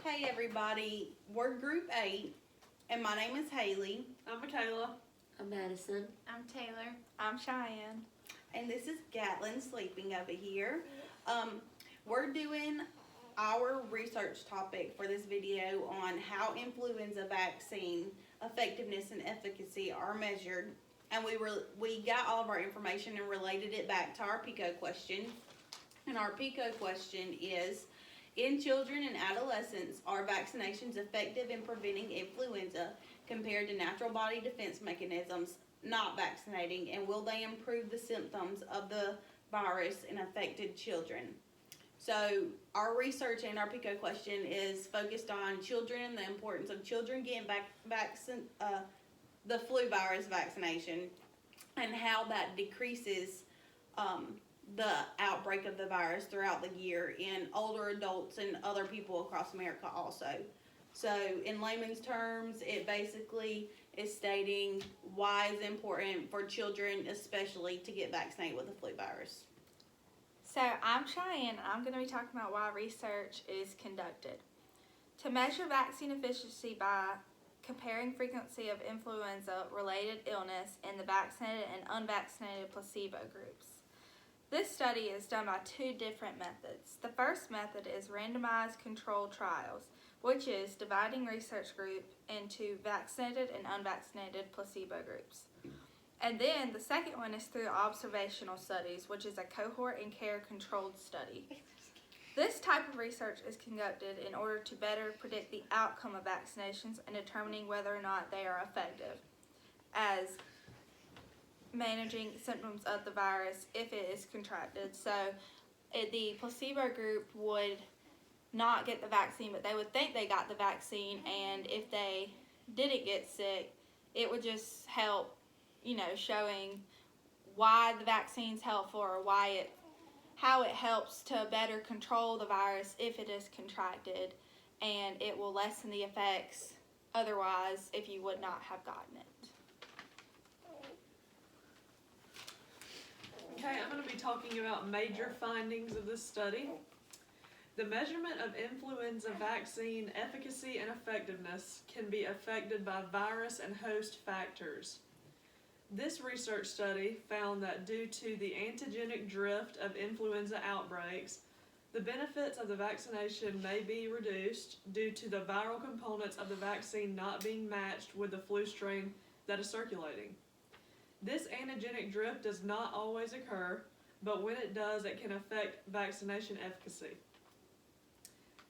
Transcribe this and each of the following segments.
Hey everybody, we're Group 8, and my name is Haley, I'm Michaela. I'm Madison. I'm Taylor. I'm Cheyenne. and this is Gatlin sleeping over here. We're doing our research topic for this video on how influenza vaccine effectiveness and efficacy are measured, and we got all of our information and related it back to our PICO question. And our PICO question is, in children and adolescents, are vaccinations effective in preventing influenza compared to natural body defense mechanisms not vaccinating, and will they improve the symptoms of the virus in affected children? So our research and our PICO question is focused on children and the importance of children getting the flu virus vaccination and how that decreases the outbreak of the virus throughout the year in older adults and other people across America also. So in layman's terms, it basically is stating why it's important for children especially to get vaccinated with the flu virus. So I'm Cheyenne, and I'm going to be talking about why research is conducted. To measure vaccine efficiency by comparing frequency of influenza-related illness in the vaccinated and unvaccinated placebo groups. This study is done by two different methods. The first method is randomized controlled trials, which is dividing research group into vaccinated and unvaccinated placebo groups. And then the second one is through observational studies, which is a cohort and care controlled study. This type of research is conducted in order to better predict the outcome of vaccinations and determining whether or not they are effective as managing symptoms of the virus if it is contracted. So the placebo group would not get the vaccine, but they would think they got the vaccine, and if they didn't get sick, it would just help, showing why the vaccine's helpful or how it helps to better control the virus if it is contracted, and it will lessen the effects otherwise if you would not have gotten it. Okay, I'm going to be talking about major findings of this study. The measurement of influenza vaccine efficacy and effectiveness can be affected by virus and host factors. This research study found that due to the antigenic drift of influenza outbreaks, the benefits of the vaccination may be reduced due to the viral components of the vaccine not being matched with the flu strain that is circulating. This antigenic drift does not always occur, but when it does, it can affect vaccination efficacy.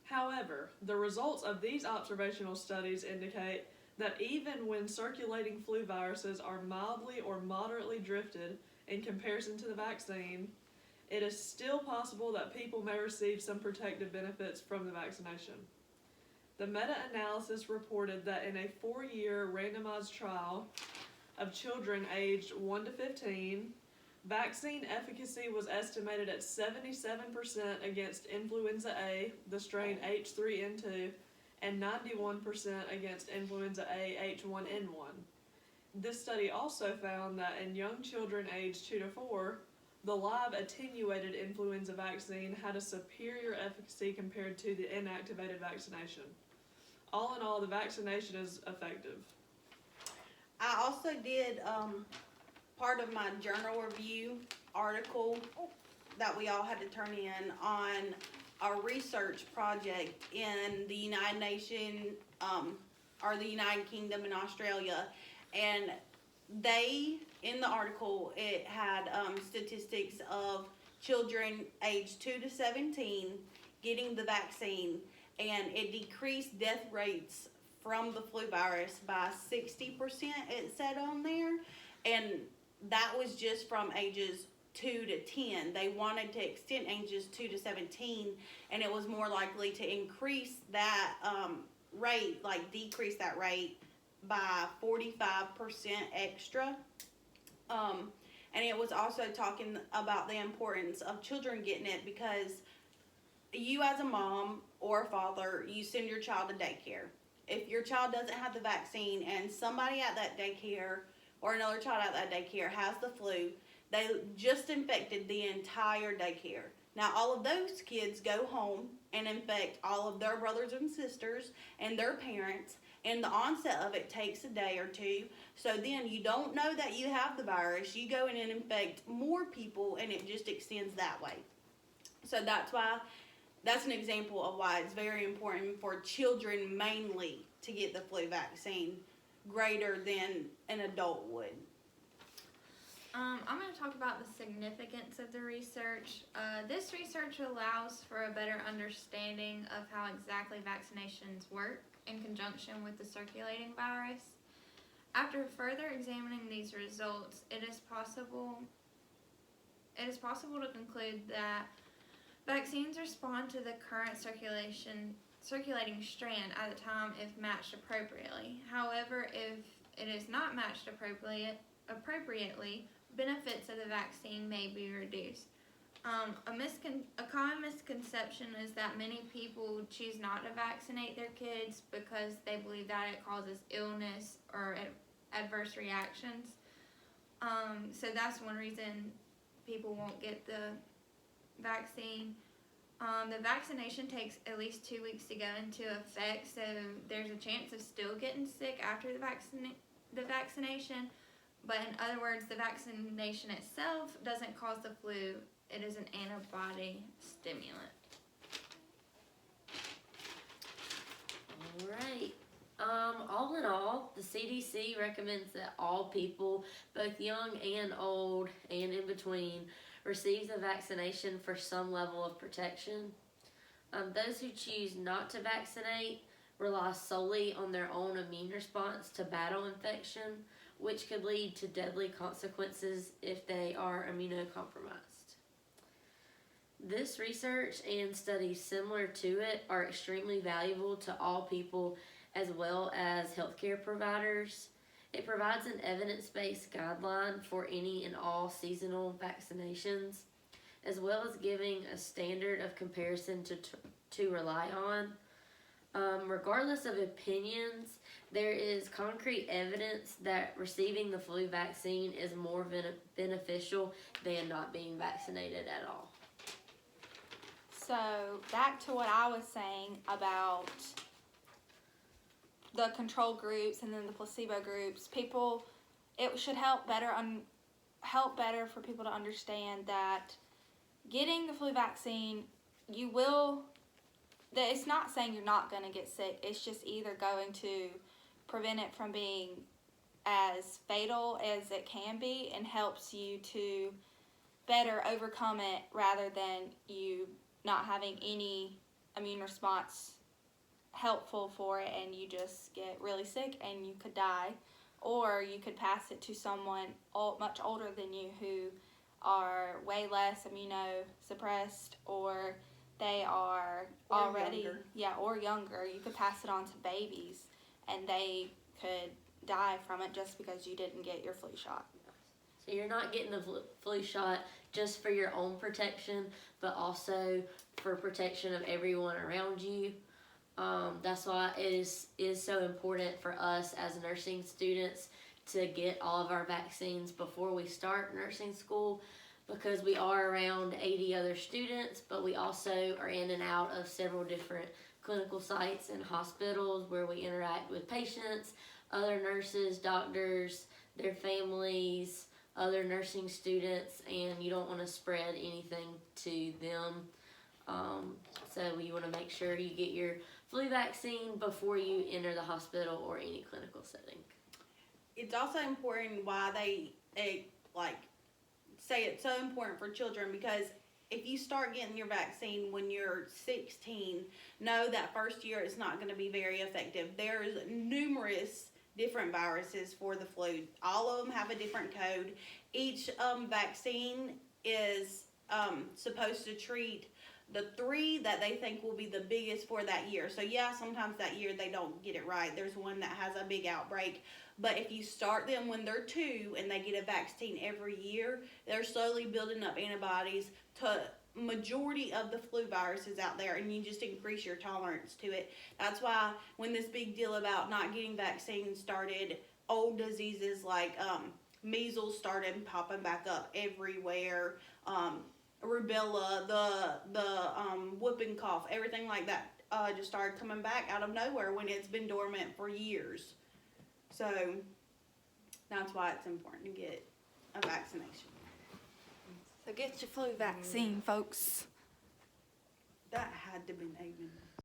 However, the results of these observational studies indicate that even when circulating flu viruses are mildly or moderately drifted in comparison to the vaccine, it is still possible that people may receive some protective benefits from the vaccination. The meta-analysis reported that in a 4-year randomized trial of children aged 1 to 15, vaccine efficacy was estimated at 77% against influenza A, the strain H3N2, and 91% against influenza A H1N1. This study also found that in young children aged 2 to 4, the live attenuated influenza vaccine had a superior efficacy compared to the inactivated vaccination. All in all, the vaccination is effective. I also did part of my journal review article that we all had to turn in on a research project in the United Nations or the United Kingdom and Australia, and in the article it had statistics of children aged 2 to 17 getting the vaccine, and it decreased death rates from the flu virus by 60%, it said on there, and that was just from ages 2 to 10. They wanted to extend ages 2 to 17, and it was more likely to increase that rate, decrease that rate by 45% extra. And it was also talking about the importance of children getting it, because you as a mom or a father, you send your child to daycare. If your child doesn't have the vaccine and somebody at that daycare or another child at that daycare has the flu, they just infected the entire daycare. Now all of those kids go home and infect all of their brothers and sisters and their parents. And the onset of it takes a day or two. So then you don't know that you have the virus. You go in and infect more people, and it just extends that way. So that's an example of why it's very important for children mainly to get the flu vaccine greater than an adult would. I'm going to talk about the significance of the research. This research allows for a better understanding of how exactly vaccinations work in conjunction with the circulating virus. After further examining these results, it is possible to conclude that vaccines respond to the current circulating strand at the time if matched appropriately. However, if it is not matched appropriately, benefits of the vaccine may be reduced. A common misconception is that many people choose not to vaccinate their kids because they believe that it causes illness or adverse reactions. So that's one reason people won't get the vaccine. The vaccination takes at least 2 weeks to go into effect, so there's a chance of still getting sick after the vaccination. But in other words, the vaccination itself doesn't cause the flu. It is an antibody stimulant. Alright. All in all, the CDC recommends that all people, both young and old and in between, receive the vaccination for some level of protection. Those who choose not to vaccinate rely solely on their own immune response to battle infection, which could lead to deadly consequences if they are immunocompromised. This research and studies similar to it are extremely valuable to all people as well as healthcare providers. It provides an evidence-based guideline for any and all seasonal vaccinations, as well as giving a standard of comparison to rely on. Regardless of opinions, there is concrete evidence that receiving the flu vaccine is more beneficial than not being vaccinated at all. So back to what I was saying about the control groups and then the placebo groups. It should help better for people to understand that getting the flu vaccine, it's not saying you're not going to get sick. It's just either going to prevent it from being as fatal as it can be and helps you to better overcome it rather than you not having any immune response helpful for it and you just get really sick and you could die, or you could pass it to someone much older than you who are way less immunosuppressed, or they are already younger. You could pass it on to babies and they could die from it just because you didn't get your flu shot. So you're not getting the flu shot just for your own protection, but also for protection of everyone around you. That's why it is so important for us as nursing students to get all of our vaccines before we start nursing school, because we are around 80 other students, but we also are in and out of several different clinical sites and hospitals where we interact with patients, other nurses, doctors, their families, other nursing students, and you don't want to spread anything to them. So you want to make sure you get your flu vaccine before you enter the hospital or any clinical setting. It's also important why they say it's so important for children, because if you start getting your vaccine when you're 16, know that first year it's not going to be very effective. There's numerous different viruses for the flu. All of them have a different code. Each vaccine is supposed to treat the 3 that they think will be the biggest for that year. So yeah, sometimes that year they don't get it right. There's one that has a big outbreak. But if you start them when they're 2 and they get a vaccine every year, they're slowly building up antibodies to majority of the flu viruses out there, and you just increase your tolerance to it. That's why when this big deal about not getting vaccines started, old diseases like measles started popping back up everywhere. rubella, the whooping cough, everything like that, just started coming back out of nowhere when it's been dormant for years. So that's why it's important to get a vaccination. So get your flu vaccine, folks. That had to be Amen.